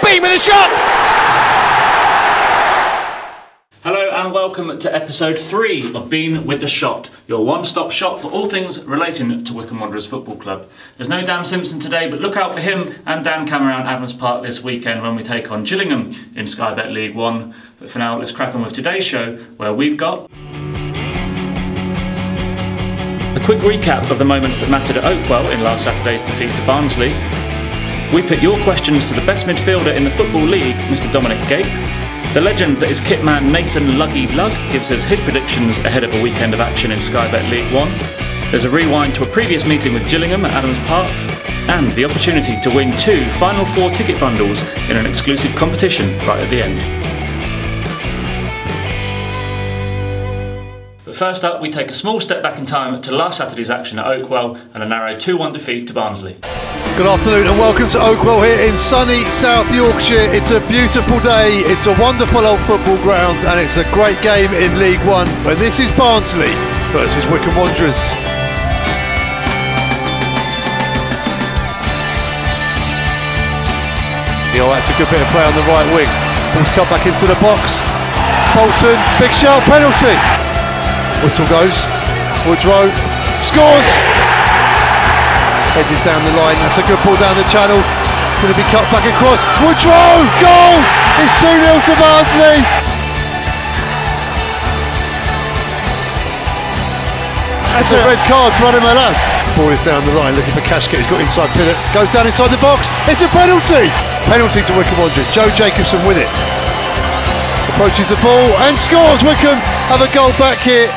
Beam with a shot! Hello and welcome to episode 3 of Bean with the Shot, your one-stop shop for all things relating to Wycombe Wanderers Football Club. There's no Dan Simpson today, but look out for him and Dan Cameron at Adams Park this weekend when we take on Gillingham in Sky Bet League 1. But for now, let's crack on with today's show, where we've got a quick recap of the moments that mattered at Oakwell in last Saturday's defeat to Barnsley. We put your questions to the best midfielder in the Football League, Mr. Dominic Gape. The legend that is Kitman Nathan Lugg gives us his predictions ahead of a weekend of action in Sky Bet League 1. There's a rewind to a previous meeting with Gillingham at Adams Park, and the opportunity to win 2 Final Four ticket bundles in an exclusive competition right at the end. But first up, we take a small step back in time to last Saturday's action at Oakwell and a narrow 2-1 defeat to Barnsley. Good afternoon and welcome to Oakwell here in sunny South Yorkshire. It's a beautiful day, it's a wonderful old football ground and it's a great game in League 1. And this is Barnsley versus Wycombe Wanderers. That's a good bit of play on the right wing. Ball's cut back into the box. Bolton, big shot, penalty. Whistle goes. Woodrow scores. Edges down the line, that's a good ball down the channel. It's going to be cut back across. Woodrow, goal! It's 2-0 to Barnsley. That's a red card for Adam Malat. Ball is down the line, looking for Kashket. He's got inside Pinnett, goes down inside the box. It's a penalty! Penalty to Wycombe Wanderers. Joe Jacobson with it. Approaches the ball and scores. Wycombe have a goal back here.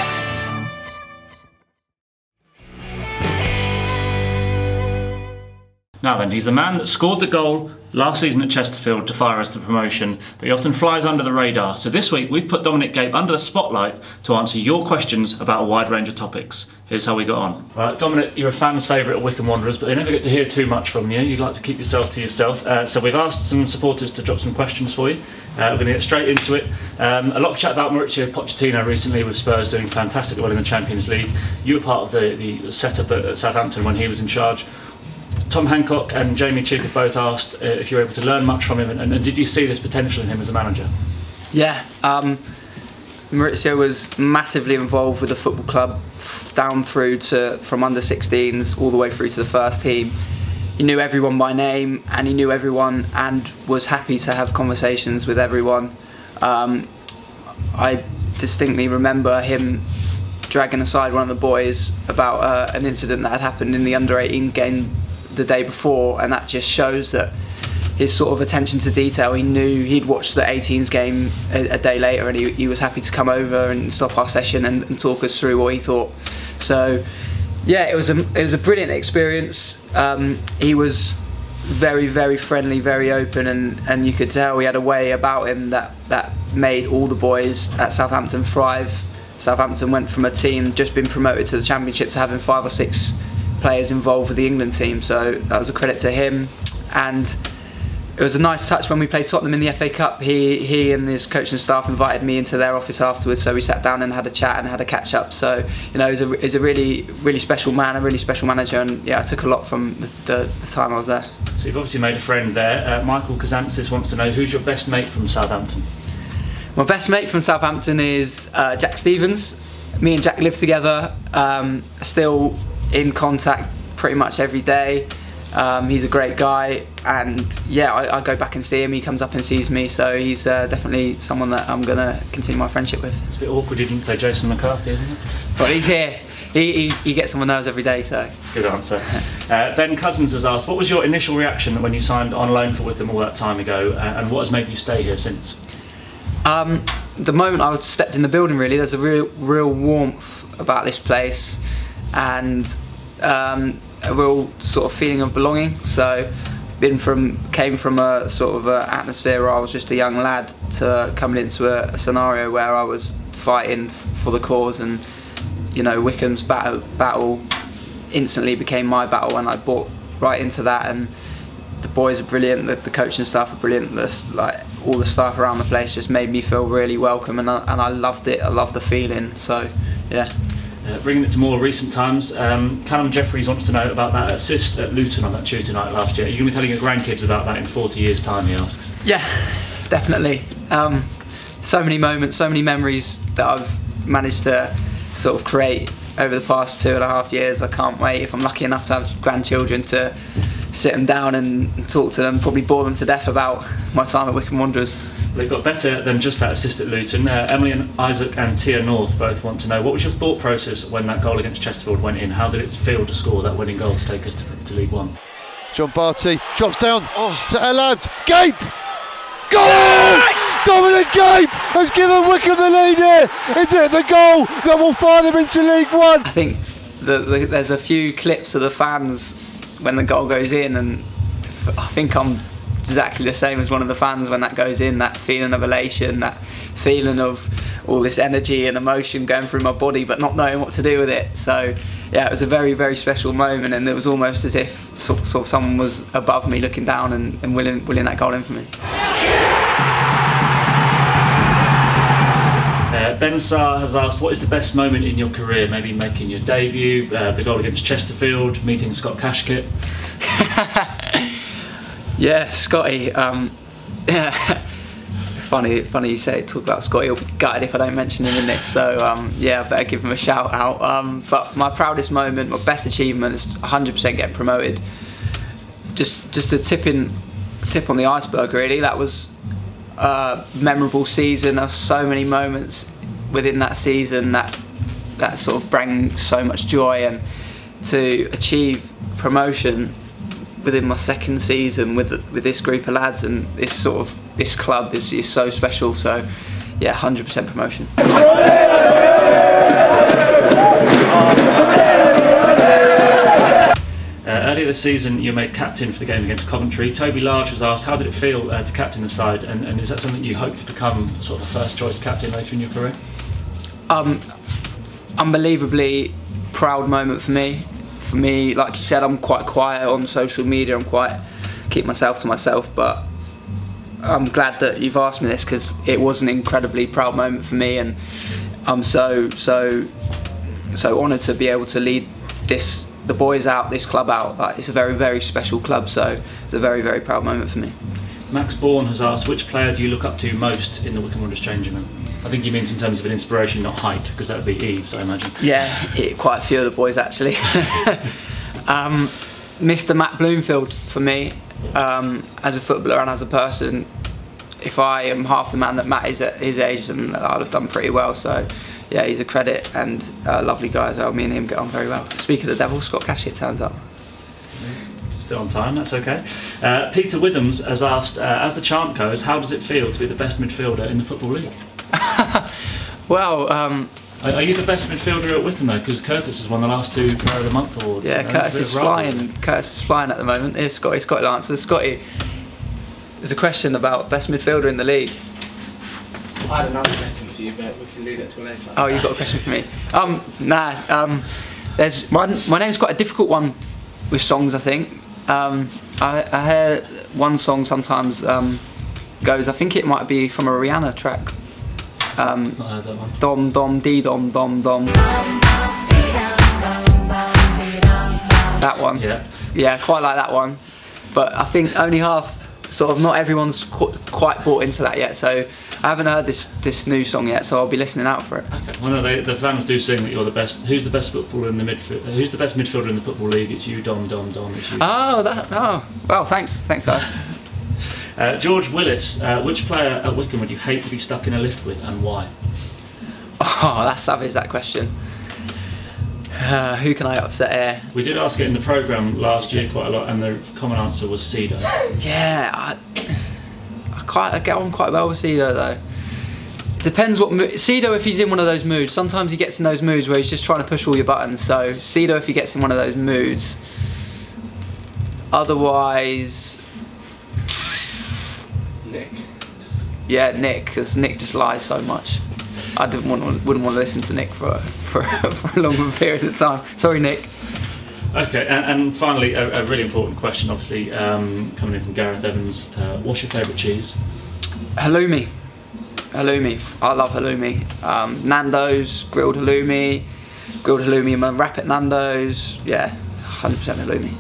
Now then, he's the man that scored the goal last season at Chesterfield to fire us to promotion, but he often flies under the radar. So this week we've put Dominic Gape under the spotlight to answer your questions about a wide range of topics. Here's how we got on. Right, Dominic, you're a fan's favourite at Wycombe Wanderers, but they never get to hear too much from you. You'd like to keep yourself to yourself. So we've asked some supporters to drop some questions for you. We're going to get straight into it. A lot of chat about Mauricio Pochettino recently, with Spurs doing fantastically well in the Champions League. You were part of the setup at Southampton when he was in charge. Tom Hancock and Jamie Cheek have both asked if you were able to learn much from him, and did you see this potential in him as a manager? Yeah, Mauricio was massively involved with the football club down through to from under 16s all the way through to the first team. He knew everyone by name and he knew everyone and was happy to have conversations with everyone. I distinctly remember him dragging aside one of the boys about an incident that had happened in the under 18s game the day before, and that just shows that his sort of attention to detail. He knew he'd watched the 18s game a day later, and he was happy to come over and stop our session and talk us through what he thought. So yeah, it was a brilliant experience. He was very, very friendly, very open, and you could tell he had a way about him that made all the boys at Southampton thrive. Southampton went from a team just been promoted to the Championship to having 5 or 6 players involved with the England team, so that was a credit to him. And it was a nice touch when we played Tottenham in the FA Cup. He and his coaching staff invited me into their office afterwards, so we sat down and had a chat and had a catch up. So you know, he's a really, really special man, a really special manager, and yeah, I took a lot from the time I was there. So you've obviously made a friend there. Michael Kazantsis wants to know, who's your best mate from Southampton? My best mate from Southampton is Jack Stevens. Me and Jack live together, still in contact pretty much every day. He's a great guy, and yeah, I go back and see him. He comes up and sees me, so he's definitely someone that I'm going to continue my friendship with. It's a bit awkward you didn't say Jason McCarthy, isn't it? Well, he's here. He gets on my nerves every day, so. Good answer. Ben Cousins has asked, what was your initial reaction when you signed on loan for Wycombe all that time ago, and what has made you stay here since? The moment I stepped in the building, really, there's a real warmth about this place, and a real sort of feeling of belonging. So came from a sort of atmosphere where I was just a young lad to coming into a scenario where I was fighting for the cause, and you know, Wycombe's battle instantly became my battle, and I bought right into that. And the boys are brilliant, the coaching staff are brilliant, like all the staff around the place just made me feel really welcome, and I loved it. I loved the feeling. So yeah. Bringing it to more recent times, Callum Jeffries wants to know about that assist at Luton on that Tuesday night last year. Are you going to be telling your grandkids about that in 40 years' time, he asks? Yeah, definitely. So many moments, so many memories that I've managed to sort of create over the past 2.5 years. I can't wait, if I'm lucky enough to have grandchildren, to sit them down and talk to them, probably bore them to death about my time at Wycombe Wanderers. They've got better than just that assist at Luton. Emily and Isaac and Tia North both want to know, what was your thought process when that goal against Chesterfield went in? How did it feel to score that winning goal to take us to League One? John Barty drops down to Elabd. Gape! Goal! Yes! Dominic Gape has given Wycombe the lead here. Is it the goal that will fire them into League One? I think there's a few clips of the fans when the goal goes in, and I think I'm exactly the same as one of the fans when that goes in. That feeling of elation, that feeling of all this energy and emotion going through my body but not knowing what to do with it. So yeah, it was a very, very special moment, and it was almost as if sort of someone was above me looking down and willing that goal in for me. Ben Sarr has asked, what is the best moment in your career? Maybe making your debut, the goal against Chesterfield, meeting Scott Cashkit. Yeah, Scotty. Funny you say talk about Scotty. He'll be gutted if I don't mention him in this. So yeah, I better give him a shout out. But my proudest moment, my best achievement, is 100% getting promoted. Just a tip on the iceberg, really. That was a memorable season. There were so many moments within that season that sort of bring so much joy, and to achieve promotion within my second season with this group of lads and this club is so special. So yeah, 100% promotion. Earlier this season you were made captain for the game against Coventry. Toby Large has asked, how did it feel to captain the side, and is that something you hope to become sort of a first choice captain later in your career? Unbelievably proud moment for me. For me, like you said, I'm quite quiet on social media. Keep myself to myself, but I'm glad that you've asked me this, because it was an incredibly proud moment for me, and I'm so honoured to be able to lead the boys out, this club out. Like, it's a very, very special club, so it's a very, very proud moment for me. Max Bourne has asked, which player do you look up to most in the Wycombe Wanderers changing room? I think he means in terms of an inspiration, not height, because that would be Eves, I imagine. Yeah, quite a few of the boys actually. Mr. Matt Bloomfield for me, as a footballer and as a person. If I am half the man that Matt is at his age, then I'd have done pretty well. So yeah, he's a credit, and a lovely guy as well. Me and him get on very well. Speak of the devil, Scott Cashkit turns up. Still on time, that's okay. Peter Withams has asked, as the chant goes, how does it feel to be the best midfielder in the Football League? Well, are you the best midfielder at Wycombe though? Because Curtis has won the last 2 Player of the Month awards. Yeah, Curtis is flying. Curtis is flying at the moment. Here's Scotty. Scotty answers. Scotty, there's a question about best midfielder in the league. I had another question for you, but we can leave it to later. Oh, you've got a question for me? There's my name's quite a difficult one with songs, I think. I hear one song sometimes goes, I think it might be from a Rihanna track. Not heard that one. Dom dom dee dom dom dom. That one. Yeah. Yeah, quite like that one. But I think only half, sort of, not everyone's quite bought into that yet. So I haven't heard this new song yet, so I'll be listening out for it. Okay. Well, no, the fans do sing that you're the best. Who's the best footballer in the midfield? Who's the best midfielder in the Football League? It's you, Dom, Dom, Dom. It's you. Oh, well, thanks guys. George Willis, which player at Wycombe would you hate to be stuck in a lift with, and why? Oh, that's savage, that question. Who can I upset here? We did ask it in the programme last year quite a lot, and the common answer was Cedo. Yeah, I get on quite well with Cedo though. Depends what mood. Cedo, if he's in one of those moods, sometimes he gets in those moods where he's just trying to push all your buttons. So Cedo, if he gets in one of those moods. Otherwise, Nick. Yeah, Nick, because Nick just lies so much. I wouldn't want to listen to Nick for a longer period of time. Sorry, Nick. Okay, and finally, a really important question, obviously, coming in from Gareth Evans. What's your favourite cheese? Halloumi. I love halloumi. Nando's, grilled halloumi, grilled halloumi in my wrap at Nando's. Yeah, 100% halloumi.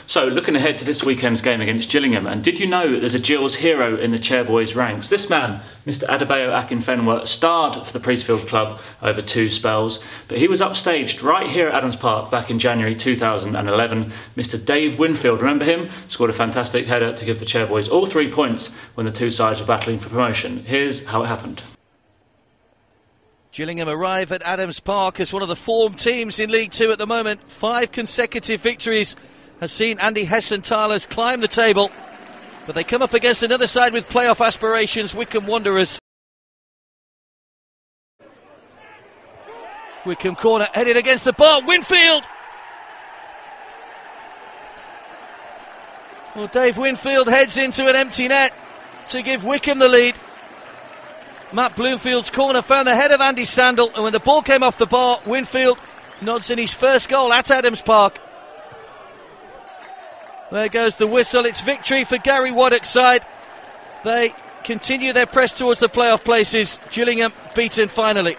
So, looking ahead to this weekend's game against Gillingham, and did you know that there's a Gills hero in the Chairboys ranks? This man, Mr. Adebayo Akinfenwa, starred for the Priestfield Club over 2 spells, but he was upstaged right here at Adams Park back in January 2011. Mr. Dave Winfield, remember him? Scored a fantastic header to give the Chairboys all 3 points when the two sides were battling for promotion. Here's how it happened. Gillingham arrive at Adams Park as one of the form teams in League Two at the moment. 5 consecutive victories has seen Andy Hessenthalers climb the table, but they come up against another side with playoff aspirations, Wycombe Wanderers. Wycombe corner headed against the bar, Winfield! Well, Dave Winfield heads into an empty net to give Wycombe the lead. Matt Bloomfield's corner found the head of Andy Sandel, and when the ball came off the bar, Winfield nods in his first goal at Adams Park. There goes the whistle. It's victory for Gary Waddock's side. They continue their press towards the playoff places. Gillingham beaten finally.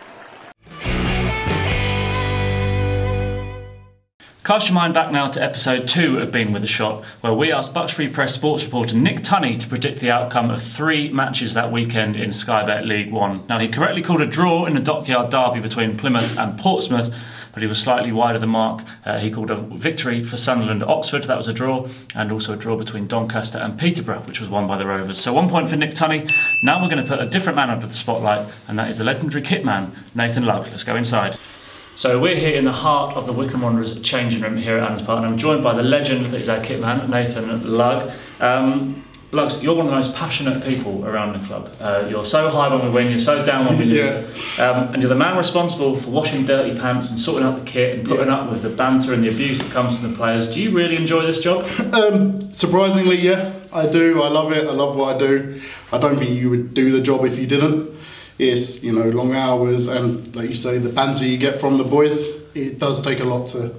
Cast your mind back now to episode 2 of Being With A Shot, where we asked Bucks Free Press sports reporter Nick Tunney to predict the outcome of 3 matches that weekend in Sky Bet League One. Now, he correctly called a draw in the Dockyard derby between Plymouth and Portsmouth, but he was slightly wide of the mark. He called a victory for Sunderland at Oxford, that was a draw, and also a draw between Doncaster and Peterborough, which was won by the Rovers. So 1 point for Nick Tunney. Now we're going to put a different man under the spotlight, and that is the legendary Kitman, Nathan Lugg. Let's go inside. So we're here in the heart of the Wycombe Wanderers changing room here at Adams Park, and I'm joined by the legend that is our Kitman, Nathan Lugg. Luggs, you're one of the most passionate people around the club. You're so high when we win, you're so down when we lose. And you're the man responsible for washing dirty pants and sorting out the kit and putting up with the banter and the abuse that comes from the players. Do you really enjoy this job? Surprisingly, yeah, I do. I love it. I love what I do. I don't think you would do the job if you didn't. It's, you know, long hours and, like you say, the banter you get from the boys. It does take a lot to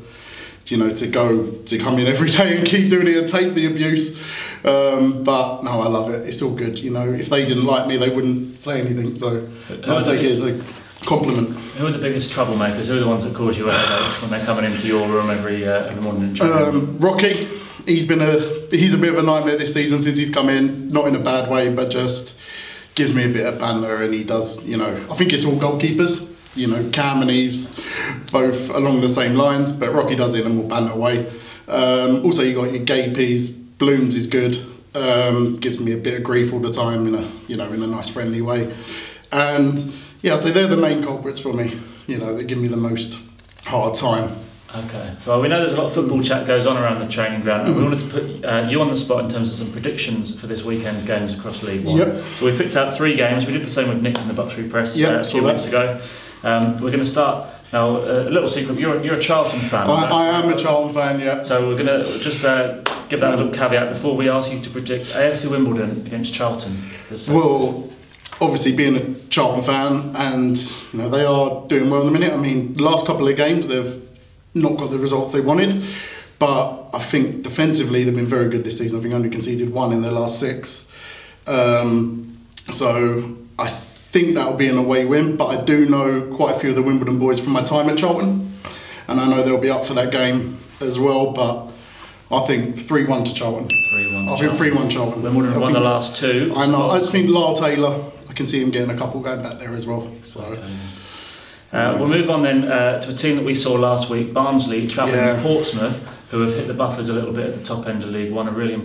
come in every day and keep doing it and take the abuse. But no, I love it. It's all good. You know, if they didn't like me, they wouldn't say anything. So I take it as a compliment. Who are the biggest troublemakers? Who are the ones that cause you a headache when they're coming into your room every morning? Rocky. He's a bit of a nightmare this season since he's come in. Not in a bad way, but just gives me a bit of banter, and he does. You know, I think it's all goalkeepers. You know, Cam and Eves, both along the same lines, but Rocky does it in a more banter way. Also, you got your Gapeys. Blooms is good. Gives me a bit of grief all the time in a nice friendly way. And yeah, I'd say they're the main culprits for me. You know, they give me the most hard time. Okay, so we know there's a lot of football chat goes on around the training ground, and we wanted to put you on the spot in terms of some predictions for this weekend's games across League One. Yep. So we picked out 3 games. We did the same with Nick in the Bucks Free Press a few weeks ago. We're going to start now. A little secret: you're a Charlton fan. I am a Charlton fan, yeah. So we're going to just give that a little caveat before we ask you to predict AFC Wimbledon against Charlton. Well, obviously being a Charlton fan, and you know they are doing well in the minute. I mean, the last couple of games they've not got the results they wanted, but I think defensively they've been very good this season. I think only conceded 1 in their last 6. So I think that'll be an away win, but I do know quite a few of the Wimbledon boys from my time at Charlton, and I know they'll be up for that game as well, but I think 3-1 to Charlton. 3-1 I think 3-1 Charlton. Wimbledon have won the last 2. I know. I just think Lyle Taylor, I can see him getting a couple going back there as well. So. Okay. We'll move on then to a team that we saw last week, Barnsley, travelling to Portsmouth, who have hit the buffers a little bit at the top end of League One. A really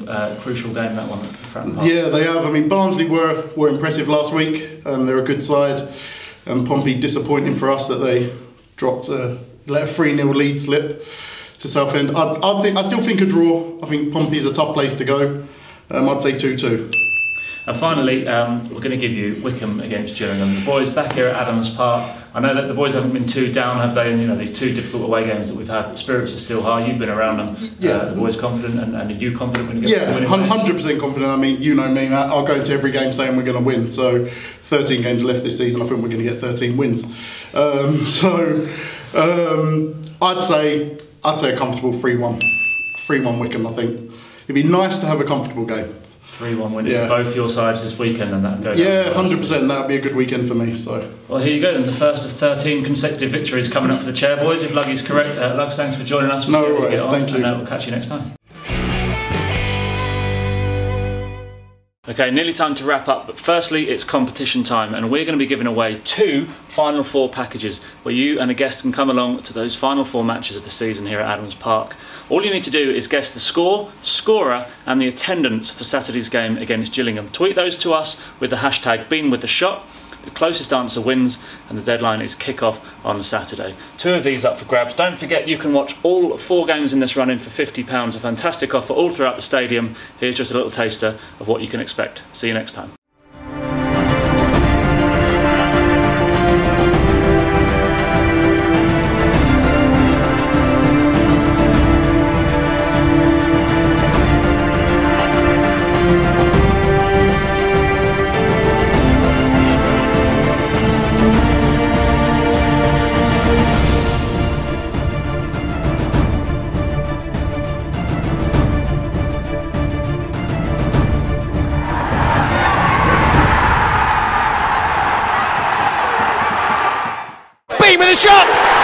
crucial game, that one at Fratton Park. Yeah, they have. I mean, Barnsley were impressive last week. They're a good side. Pompey disappointing for us that they dropped, let a 3-0 lead slip to Southend. I still think a draw. I think Pompey's a tough place to go. I'd say 2-2. And finally, we're going to give you Wycombe against Gillingham. The boys back here at Adams Park. I know that the boys haven't been too down, have they? And you know, these 2 difficult away games that we've had, the spirits are still high. You've been around them. The boys confident, and are you confident when you get the winning? 100% confident. I mean, you know me, Matt. I'll go into every game saying we're going to win. So 13 games left this season. I think we're going to get 13 wins. I'd say a comfortable 3-1. 3-1 Wycombe, I think. It'd be nice to have a comfortable game. 3-1 wins Yeah. for both your sides this weekend, and that go. Yeah, 100%. That'd be a good weekend for me. So. Well, here you go. Then the first of 13 consecutive victories coming up for the chair boys. If Lugg is correct, Lugg, thanks for joining us. No worries. Thank you. And we'll catch you next time. Okay, nearly time to wrap up, but firstly it's competition time, and we're going to be giving away 2 Final Four packages where you and a guest can come along to those Final Four matches of the season here at Adams Park. All you need to do is guess the score, scorer and the attendance for Saturday's game against Gillingham. Tweet those to us with the hashtag #BeenWithTheShot. The closest answer wins, and the deadline is kick-off on Saturday. 2 of these up for grabs. Don't forget you can watch all 4 games in this run-in for £50. A fantastic offer all throughout the stadium. Here's just a little taster of what you can expect. See you next time. With a shot!